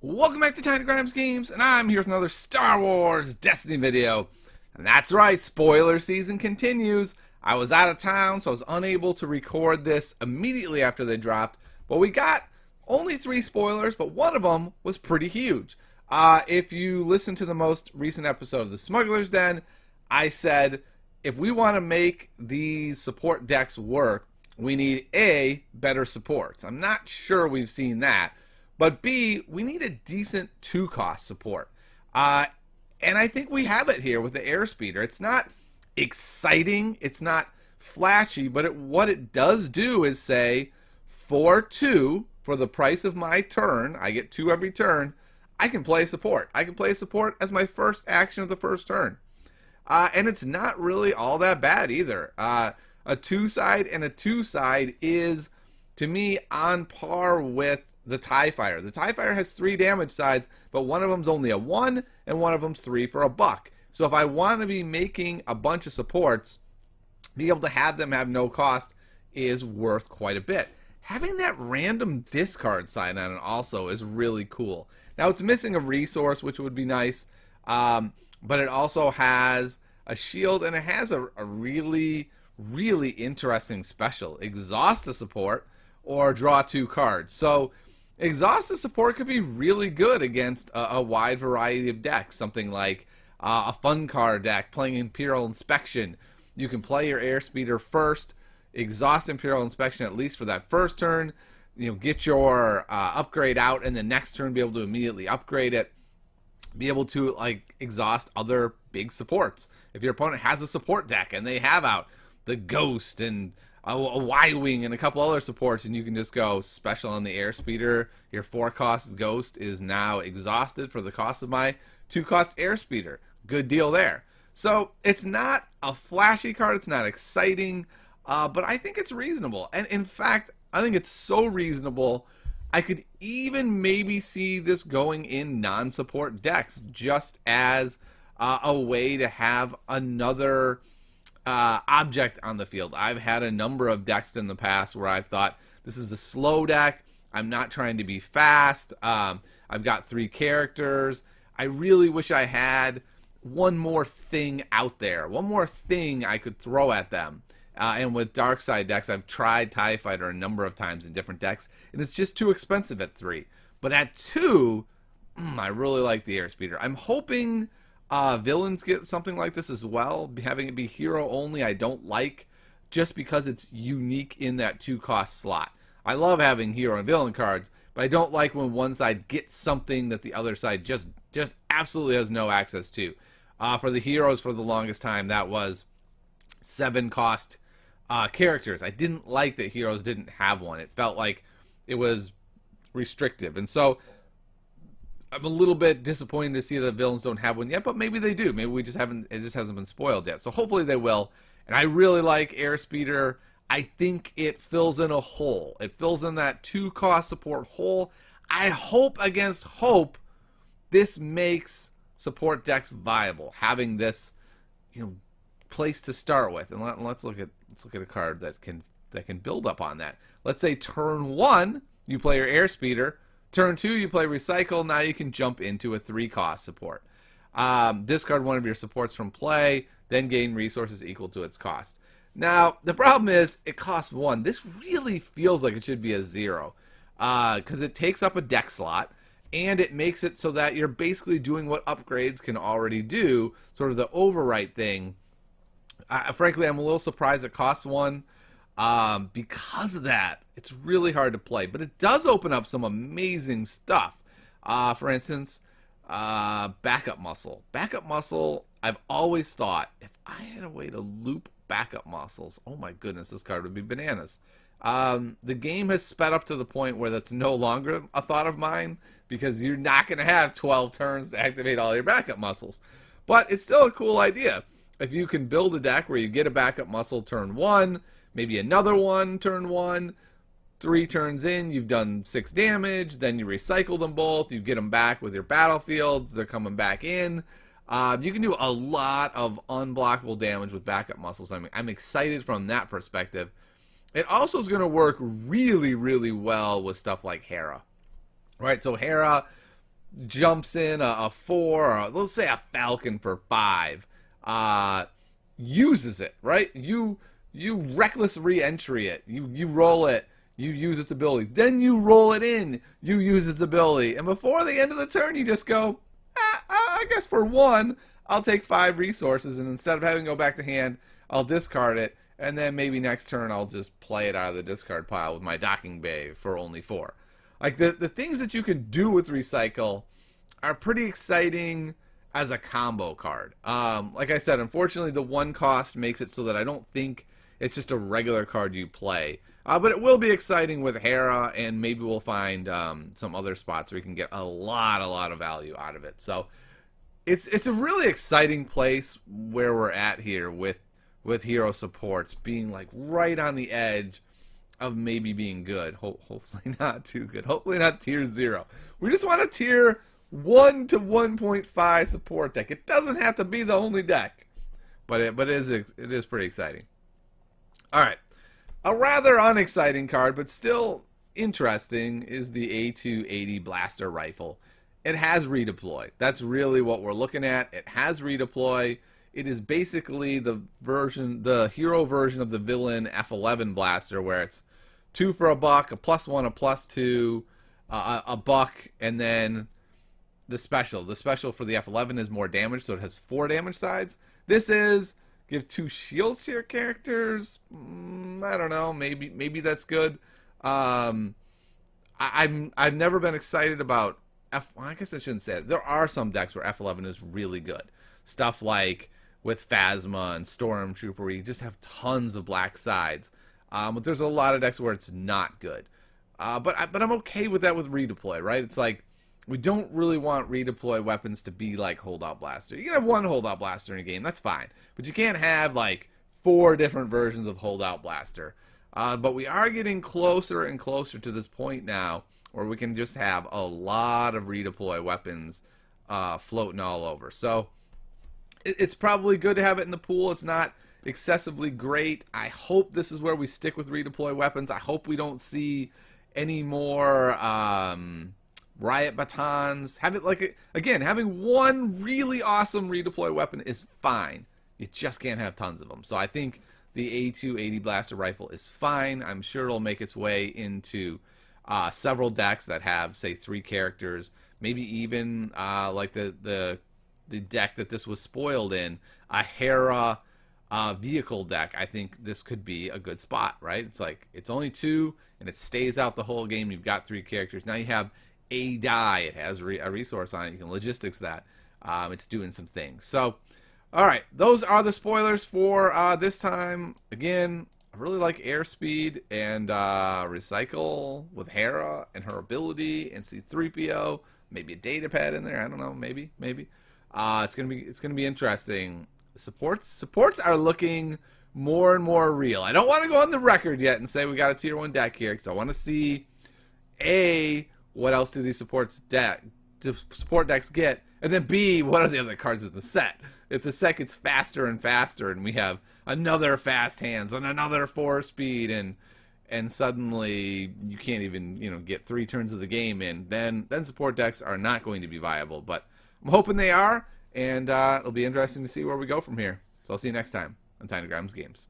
Welcome back to Tiny Grams Games, and I'm here with another Star Wars Destiny video. And that's right, spoiler season continues. I was out of town, so I was unable to record this immediately after they dropped. But we got only 3 spoilers, but one of them was pretty huge. If you listen to the most recent episode of the Smuggler's Den, I said if we want to make these support decks work, we need A, better supports. I'm not sure we've seen that. But B, we need a decent 2-cost support. And I think we have it here with the Airspeeder. It's not exciting, it's not flashy, but what it does do is say, for 2, for the price of my turn, I get 2 every turn, I can play support. I can play support as my first action of the first turn. And it's not really all that bad either. A 2-side and a 2-side is, to me, on par with the TIE Fighter. The TIE Fighter has 3 damage sides, but one of them's only a 1, and one of them's 3 for $1. So if I want to be making a bunch of supports, being able to have them have no cost is worth quite a bit. Having that random discard sign on it also is really cool. Now it's missing a resource, which would be nice, but it also has a shield, and it has a really, really interesting special. Exhaust a support, or draw 2 cards. So exhaustive support could be really good against a wide variety of decks. Something like a fun card deck playing Imperial Inspection. You can play your Airspeeder first, exhaust Imperial Inspection at least for that first turn. You know, get your upgrade out, and the next turn be able to immediately upgrade it. Be able to like exhaust other big supports. If your opponent has a support deck and they have out the Ghost and a Y-Wing and a couple other supports, and you can just go special on the Airspeeder. Your 4-cost Ghost is now exhausted for the cost of my 2-cost Airspeeder. Good deal there. So it's not a flashy card, it's not exciting, but I think it's reasonable. And in fact, I think it's so reasonable, I could even maybe see this going in non-support decks, just as a way to have another object on the field. I've had a number of decks in the past where I've thought, this is a slow deck, I'm not trying to be fast, I've got 3 characters, I really wish I had one more thing out there, one more thing I could throw at them. And with dark side decks, I've tried TIE Fighter a number of times in different decks, and it's just too expensive at 3. But at 2, I really like the Airspeeder. I'm hoping villains get something like this as well. Having it be hero only I don't like, just because it's unique in that 2-cost slot. I love having hero and villain cards, but I don't like when one side gets something that the other side just absolutely has no access to. For the heroes, for the longest time, that was 7-cost characters. I didn't like that heroes didn't have one. It felt like it was restrictive, and so I'm a little bit disappointed to see that villains don't have one yet, but maybe they do. Maybe we just haven't, it just hasn't been spoiled yet. So hopefully they will. And I really like Airspeeder. I think it fills in a hole. It fills in that 2-cost support hole. I hope against hope this makes support decks viable, having this, place to start with. And let's look at a card that can build up on that. Let's say turn 1 you play your Airspeeder. Turn 2, you play Recycle. Now you can jump into a 3-cost support. Discard one of your supports from play, then gain resources equal to its cost. Now, the problem is, it costs 1. This really feels like it should be a 0. Because it takes up a deck slot, and it makes it so that you're basically doing what upgrades can already do, sort of the overwrite thing. Frankly, I'm a little surprised it costs 1. Because of that, it's really hard to play, but it does open up some amazing stuff. For instance, backup muscle. Backup muscle, I've always thought, if I had a way to loop backup muscles, oh my goodness, this card would be bananas. The game has sped up to the point where that's no longer a thought of mine, because you're not going to have 12 turns to activate all your backup muscles. But it's still a cool idea. If you can build a deck where you get a backup muscle turn 1, maybe another one turn 1, 3 turns in, you've done 6 damage, then you recycle them both, you get them back with your battlefields, they're coming back in. You can do a lot of unblockable damage with backup muscles. I'm excited from that perspective. It also is going to work really, really well with stuff like Hera. Right, so Hera, jumps in a 4, or let's say a Falcon for 5, uses it, right? You reckless re-entry it. You roll it. You use its ability. Then you roll it in. You use its ability. And before the end of the turn, you just go, I guess for 1, I'll take 5 resources, and instead of having to go back to hand, I'll discard it, and then maybe next turn I'll just play it out of the discard pile with my docking bay for only 4. Like, the things that you can do with Recycle are pretty exciting as a combo card. Like I said, unfortunately, the 1 cost makes it so that I don't think it's just a regular card you play. But it will be exciting with Hera, and maybe we'll find some other spots where we can get a lot of value out of it. So it's a really exciting place where we're at here with hero supports being like right on the edge of maybe being good. Hopefully not too good. Hopefully not tier 0. We just want a tier 1 to 1.5 support deck. It doesn't have to be the only deck, but it is pretty exciting. All right. A rather unexciting card, but still interesting, is the A280 Blaster Rifle. It has Redeploy. That's really what we're looking at. It has Redeploy. It is basically the hero version of the villain F11 Blaster, where it's 2 for $1, a +1, a +2, a buck, and then the special. The special for the F11 is more damage, so it has 4 damage sides. This is give 2 shields to your characters. I don't know. Maybe that's good. I've never been excited about well, I guess I shouldn't say it. There are some decks where F11 is really good. Stuff like with Phasma and Stormtrooper, where you just have tons of black sides. But there's a lot of decks where it's not good. But I'm okay with that with Redeploy, right? It's like, we don't really want Redeploy weapons to be like Holdout Blaster. You can have 1 Holdout Blaster in a game, that's fine. But you can't have like 4 different versions of Holdout Blaster. But we are getting closer and closer to this point now where we can just have a lot of Redeploy weapons floating all over. So it's probably good to have it in the pool. It's not excessively great. I hope this is where we stick with Redeploy weapons. I hope we don't see any more riot batons. Have it like, again, having 1 really awesome Redeploy weapon is fine. You just can't have tons of them. So I think the A280 Blaster Rifle is fine. I'm sure it'll make its way into several decks that have, say, 3 characters. Maybe even like the deck that this was spoiled in, a Hera vehicle deck. I think this could be a good spot, right? It's like, it's only 2, and it stays out the whole game. You've got 3 characters. Now you have a die. It has a resource on it. You can logistics that. It's doing some things. So, all right, those are the spoilers for this time. Again, I really like Airspeed and Recycle with Hera and her ability, and C-3PO. Maybe a data pad in there. I don't know. Maybe. It's gonna be interesting. Supports are looking more and more real. I don't want to go on the record yet and say we got a tier 1 deck here, because I want to see what else do these support decks get, and then B, what are the other cards in the set? If the set gets faster and faster, and we have another fast hands and another 4-speed, and suddenly you can't even get 3 turns of the game in, then support decks are not going to be viable. But I'm hoping they are, and it'll be interesting to see where we go from here. So I'll see you next time on Tiny Grams Games.